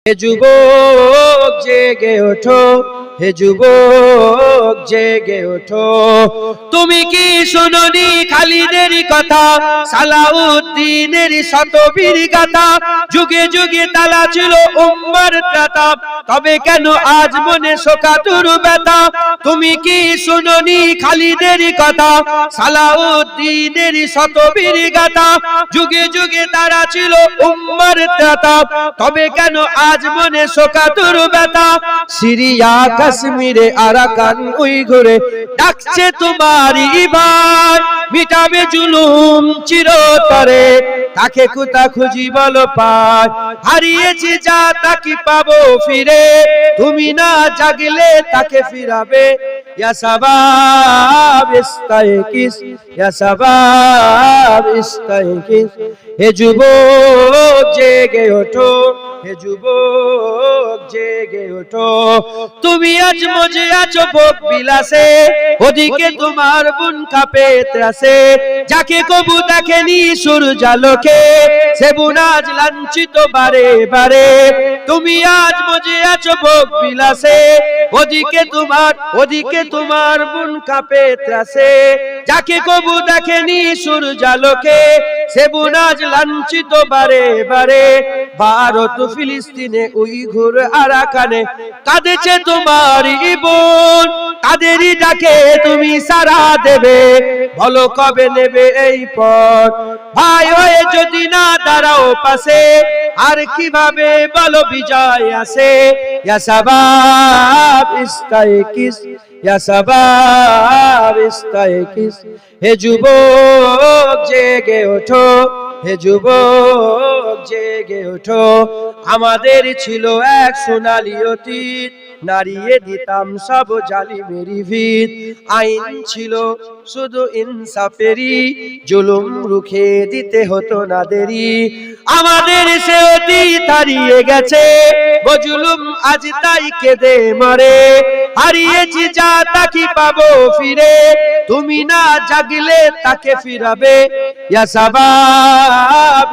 হে যুবক জেগে ওঠো, হে যুবক জেগে ওঠো। তুমি কি শুনোনি খালিদের কথা, সালাউদ্দিনের শতবীর গাথা? যুগে যুগে তালা ছিল উম্মার ত্রাতা, তবে কেন আজ মনে শোকাতুর ব্যথা? তুমি কি শুনোনি খালিদের কথা, সালাউদ্দিনের শতবীর গাথা? যুগে যুগে তারা ছিল উম্মার ত্রাতা, তবে কেন আজ মনে শোকাতুর ব্যথা? সিরিয়া কাশ্মীরে আরাকান উইঘুরে ডাকছে তোমারই ভাই, মিটাবে জুলুম চিরতরে, তাকে কোথা খুঁজি বলো পায়? হারিয়েছি যা তাকে পাবো ফিরে, তুমি না জাগলে তাকে ফিরাবে। ইয়া শাবাব ইস্তাইকিস, ইয়া শাবাব ইস্তাইকিস। হে যুবক জেগে ওঠো, হে যুবক জেগে ওঠো। তুমি আজ মজে আছো ভোগ বিলাসে, ওদিকে তোমার বোন কাঁপে ত্রাসে। যাকে কবু দেখেনি সূর্যালোকে, সে বোন আজ লাঞ্ছিত বারে বারে। তুমি আজ মজে আছো ভোগ বিলাসে, ওদিকে তোমার বোন কাঁপে ত্রাসে। যাকে কবু দেখেনি সূর্যালোকে, সে বোন আজ লাঞ্ছিত বারে বারে। ভারত ফিলিস্তিনে উইঘুর আরাকানে কাঁদেছে তোমারই বোন, তাদেরই ডাকে তুমি সাড়া দেবে, বলো কবে নেবে এই পথ? ভাই হয়ে যদি না দাঁড়াও পাশে, আর কিভাবে বলো বিজয় আসে? ইয়া শাবাব ইস্তাইকিস, ইয়া শাবাব ইস্তাইকিস। হে যুবক জেগে ওঠো, হে যুবক জেগে ওঠো। আমাদের ছিল এক সোনালী অতীত, নাড়িয়ে দিতাম সব জালিমেরই ভিত। আইন ছিল শুধু ইনসাফেরই, জুলুম রুখে দিতে হতো না দেরি। আমাদের সে অতীত হারিয়ে গেছে, ও জুলুম আজ তাই কেঁদে মরে। হারিয়েছি যা তাকে পাবো ফিরে, তুমি না জাগলে তাকে ফিরাবে। ইয়া শাবাব